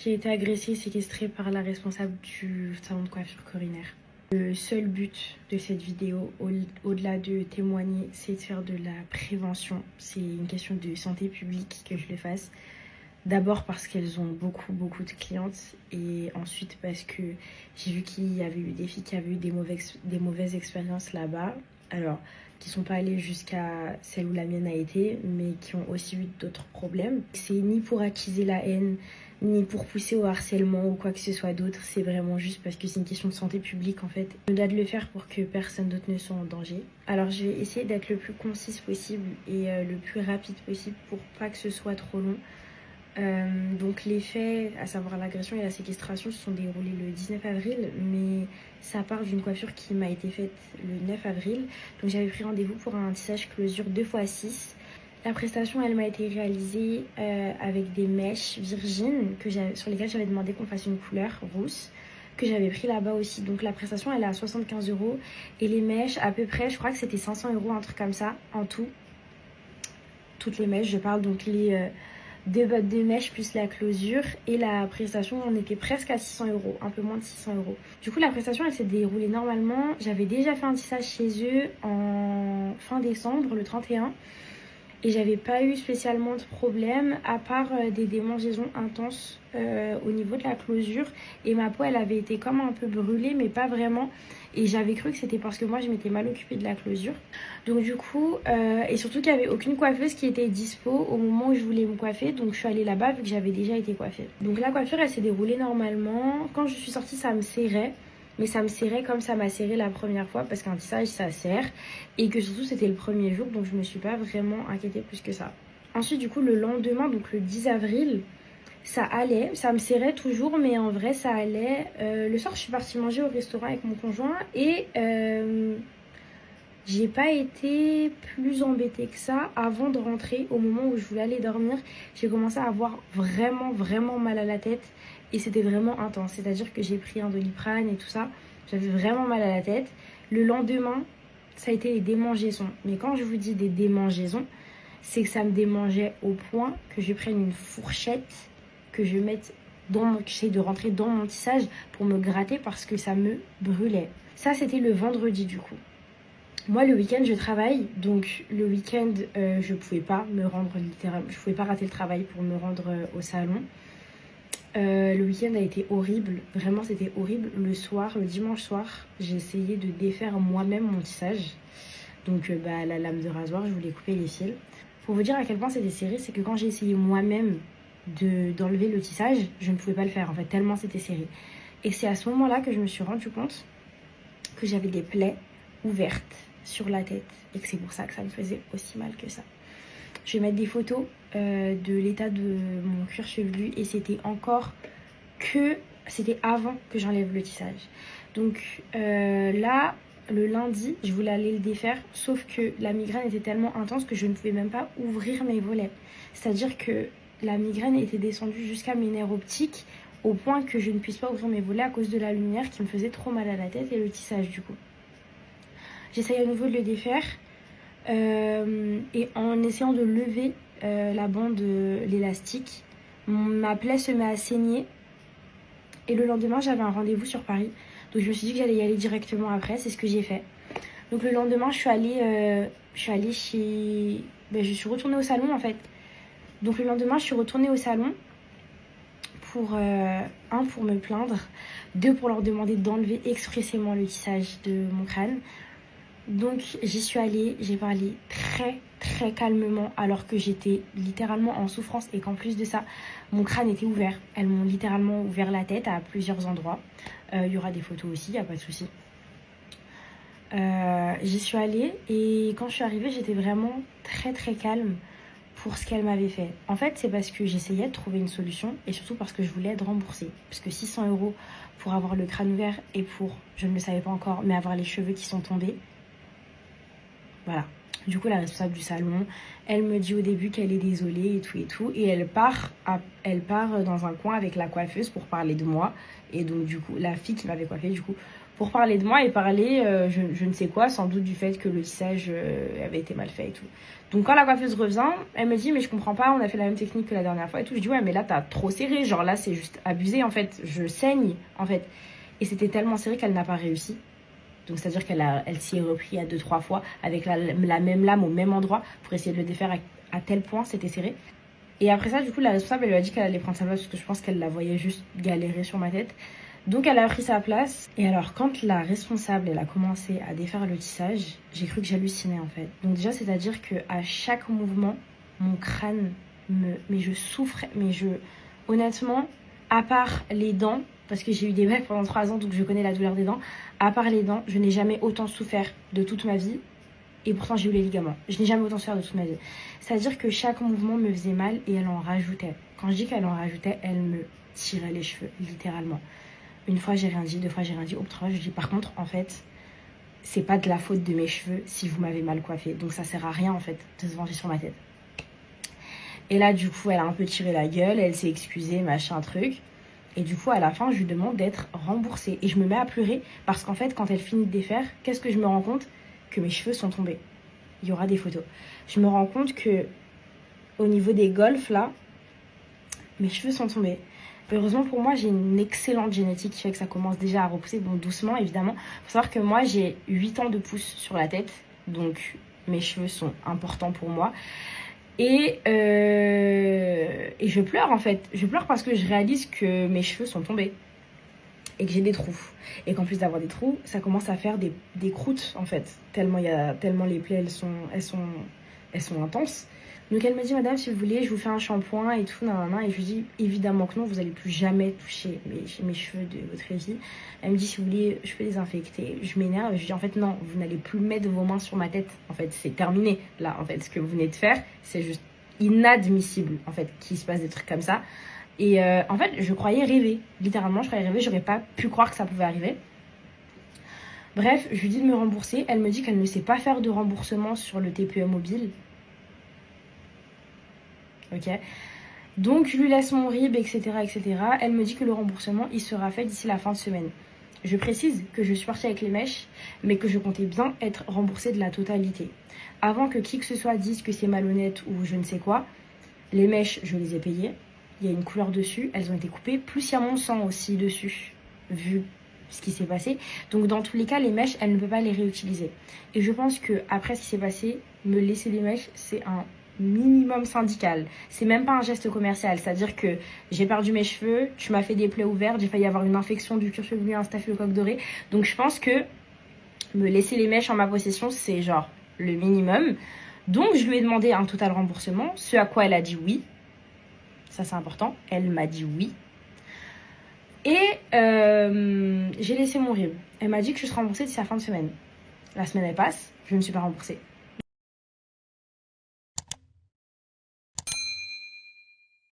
J'ai été agressée et séquestrée par la responsable du salon de coiffure Corinaire. Le seul but de cette vidéo, au-delà de témoigner, c'est de faire de la prévention. C'est une question de santé publique que je le fasse. D'abord parce qu'elles ont beaucoup de clientes et ensuite parce que j'ai vu qu'il y avait eu des filles qui avaient eu des mauvaises expériences là-bas. Alors, qui sont pas allées jusqu'à celle où la mienne a été, mais qui ont aussi eu d'autres problèmes. C'est ni pour attiser la haine, ni pour pousser au harcèlement ou quoi que ce soit d'autre. C'est vraiment juste parce que c'est une question de santé publique en fait. Je dois le faire pour que personne d'autre ne soit en danger. Alors je vais essayer d'être le plus concise possible et le plus rapide possible pour pas que ce soit trop long. Donc les faits, à savoir l'agression et la séquestration, se sont déroulés le 19 avril, mais ça part d'une coiffure qui m'a été faite le 9 avril. Donc j'avais pris rendez-vous pour un tissage closure 2x6. La prestation, elle m'a été réalisée avec des mèches virgines sur lesquelles j'avais demandé qu'on fasse une couleur rousse, que j'avais pris là-bas aussi. Donc la prestation, elle est à 75 € et les mèches, à peu près, je crois que c'était 500 €, un truc comme ça, en tout. Toutes les mèches, je parle donc les... 2 bottes de mèche plus la closure et la prestation on était presque à 600 €, un peu moins de 600 €. Du coup la prestation elle s'est déroulée normalement. J'avais déjà fait un tissage chez eux en fin décembre, le 31, et j'avais pas eu spécialement de problème à part des démangeaisons intenses au niveau de la closure, et ma peau elle avait été comme un peu brûlée mais pas vraiment, et j'avais cru que c'était parce que moi je m'étais mal occupée de la closure. Donc du coup et surtout qu'il n'y avait aucune coiffeuse qui était dispo au moment où je voulais me coiffer, donc je suis allée là-bas vu que j'avais déjà été coiffée. Donc la coiffure elle s'est déroulée normalement. Quand je suis sortie ça me serrait, mais ça me serrait comme ça m'a serré la première fois parce qu'un tissage ça serre, et que surtout c'était le premier jour, donc je me suis pas vraiment inquiétée plus que ça. Ensuite du coup le lendemain, donc le 10 avril, ça allait, ça me serrait toujours, mais en vrai ça allait. Le soir je suis partie manger au restaurant avec mon conjoint et j'ai pas été plus embêtée que ça avant de rentrer. Au moment où je voulais aller dormir, j'ai commencé à avoir vraiment mal à la tête, et c'était vraiment intense. C'est-à-dire que j'ai pris un Doliprane et tout ça, j'avais vraiment mal à la tête. Le lendemain, ça a été les démangeaisons. Mais quand je vous dis des démangeaisons, c'est que ça me démangeait au point que je prenne une fourchette, que je mette j'essaye de rentrer dans mon tissage pour me gratter parce que ça me brûlait. Ça c'était le vendredi du coup. Moi le week-end je travaille, donc le week-end je pouvais pas me rendre littéralement, je pouvais pas rater le travail pour me rendre au salon. Le week-end a été horrible, vraiment c'était horrible. Le soir, le dimanche soir, j'ai essayé de défaire moi-même mon tissage. Donc la lame de rasoir, je voulais couper les fils. Pour vous dire à quel point c'était serré, c'est que quand j'ai essayé moi-même d'enlever le tissage, je ne pouvais pas le faire en fait, tellement c'était serré. Et c'est à ce moment-là que je me suis rendu compte que j'avais des plaies ouvertes sur la tête et que c'est pour ça que ça me faisait aussi mal que ça. Je vais mettre des photos de l'état de mon cuir chevelu, et c'était avant que j'enlève le tissage. Donc là, le lundi, je voulais aller le défaire, sauf que la migraine était tellement intense que je ne pouvais même pas ouvrir mes volets. C'est-à-dire que la migraine était descendue jusqu'à mes nerfs optiques, au point que je ne puisse pas ouvrir mes volets à cause de la lumière qui me faisait trop mal à la tête et le tissage du coup. J'essaye à nouveau de le défaire et en essayant de lever la bande, l'élastique, ma plaie se met à saigner, et le lendemain j'avais un rendez-vous sur Paris, donc je me suis dit que j'allais y aller directement après. C'est ce que j'ai fait. Donc le lendemain je suis allée je suis retournée au salon en fait. Donc le lendemain je suis retournée au salon pour pour me plaindre, 2 pour leur demander d'enlever expressément le tissage de mon crâne. Donc j'y suis allée, j'ai parlé très calmement alors que j'étais littéralement en souffrance, et qu'en plus de ça mon crâne était ouvert. Elles m'ont littéralement ouvert la tête à plusieurs endroits. Il y aura des photos aussi, il n'y a pas de souci. J'y suis allée, et quand je suis arrivée j'étais vraiment très calme pour ce qu'elle m'avait fait. En fait c'est parce que j'essayais de trouver une solution, et surtout parce que je voulais être remboursée, parce que 600 € pour avoir le crâne ouvert et pour, je ne le savais pas encore, mais avoir les cheveux qui sont tombés. Voilà. Du coup la responsable du salon, elle me dit au début qu'elle est désolée et tout, et elle part dans un coin avec la coiffeuse pour parler de moi. Et donc du coup la fille qui m'avait coiffée du coup pour parler de moi et parler je ne sais quoi, sans doute du fait que le tissage avait été mal fait et tout. Donc quand la coiffeuse revient, elle me dit mais je comprends pas, on a fait la même technique que la dernière fois et tout. Je dis ouais mais là t'as trop serré, genre là c'est juste abusé en fait, je saigne en fait. Et c'était tellement serré qu'elle n'a pas réussi. Donc c'est à dire elle s'y est repris à 2-3 fois avec la même lame au même endroit pour essayer de le défaire à tel point c'était serré. Et après ça du coup la responsable elle lui a dit qu'elle allait prendre sa place parce que je pense qu'elle la voyait juste galérer sur ma tête. Donc elle a pris sa place. Et alors quand la responsable elle a commencé à défaire le tissage, j'ai cru que j'hallucinais en fait. Donc déjà c'est à dire que à chaque mouvement mon crâne mais je souffrais, honnêtement à part les dents, parce que j'ai eu des bacs pendant 3 ans donc je connais la douleur des dents, à part les dents je n'ai jamais autant souffert de toute ma vie. Et pourtant j'ai eu les ligaments, je n'ai jamais autant souffert de toute ma vie. C'est à dire que chaque mouvement me faisait mal et elle en rajoutait. Quand je dis qu'elle en rajoutait, elle me tirait les cheveux littéralement. Une fois j'ai rien dit, 2 fois j'ai rien dit, au 3 je dis par contre en fait c'est pas de la faute de mes cheveux si vous m'avez mal coiffé, donc ça sert à rien en fait de se venger sur ma tête. Et là du coup elle a un peu tiré la gueule, elle s'est excusée, machin truc. Et du coup à la fin je lui demande d'être remboursée. Et je me mets à pleurer parce qu'en fait quand elle finit de défaire, qu'est-ce que je me rends compte? Que mes cheveux sont tombés. Il y aura des photos. Je me rends compte que au niveau des golfs là, mes cheveux sont tombés. Heureusement pour moi, j'ai une excellente génétique qui fait que ça commence déjà à repousser, bon doucement évidemment. Faut savoir que moi j'ai 8 ans de pouce sur la tête, donc mes cheveux sont importants pour moi. Et je pleure en fait. Je pleure parce que je réalise que mes cheveux sont tombés et que j'ai des trous. Et qu'en plus d'avoir des trous, ça commence à faire des croûtes en fait. Tellement les plaies elles sont intenses. Donc elle me dit madame si vous voulez je vous fais un shampoing et tout nanana. Et je lui dis évidemment que non, vous allez plus jamais toucher mes cheveux de votre vie. Elle me dit si vous voulez je peux les infecter. Je m'énerve, je lui dis en fait non, vous n'allez plus mettre vos mains sur ma tête. En fait c'est terminé là, en fait ce que vous venez de faire c'est juste inadmissible en fait qu'il se passe des trucs comme ça. Et en fait je croyais rêver, littéralement je croyais rêver, j'aurais pas pu croire que ça pouvait arriver. Bref, je lui dis de me rembourser, elle me dit qu'elle ne sait pas faire de remboursement sur le TPE mobile. Ok, donc je lui laisse mon RIB, etc., etc. Elle me dit que le remboursement il sera fait d'ici la fin de semaine. Je précise que je suis partie avec les mèches, mais que je comptais bien être remboursée de la totalité. Avant que qui que ce soit dise que c'est malhonnête ou je ne sais quoi, les mèches je les ai payées. Il y a une couleur dessus, elles ont été coupées, plus il y a mon sang aussi dessus, vu ce qui s'est passé. Donc dans tous les cas, les mèches, elle ne peut pas les réutiliser. Et je pense que après ce qui s'est passé, me laisser les mèches, c'est un minimum syndical. C'est même pas un geste commercial, c'est-à-dire que j'ai perdu mes cheveux, tu m'as fait des plaies ouvertes, j'ai failli avoir une infection du cuir chevelu, un staphylocoque doré. Donc je pense que me laisser les mèches en ma possession, c'est genre le minimum. Donc je lui ai demandé un total remboursement, ce à quoi elle a dit oui. Ça c'est important, elle m'a dit oui. Et j'ai laissé mon RIB. Elle m'a dit que je serai remboursée d'ici la fin de semaine. La semaine elle passe, je ne suis pas remboursée.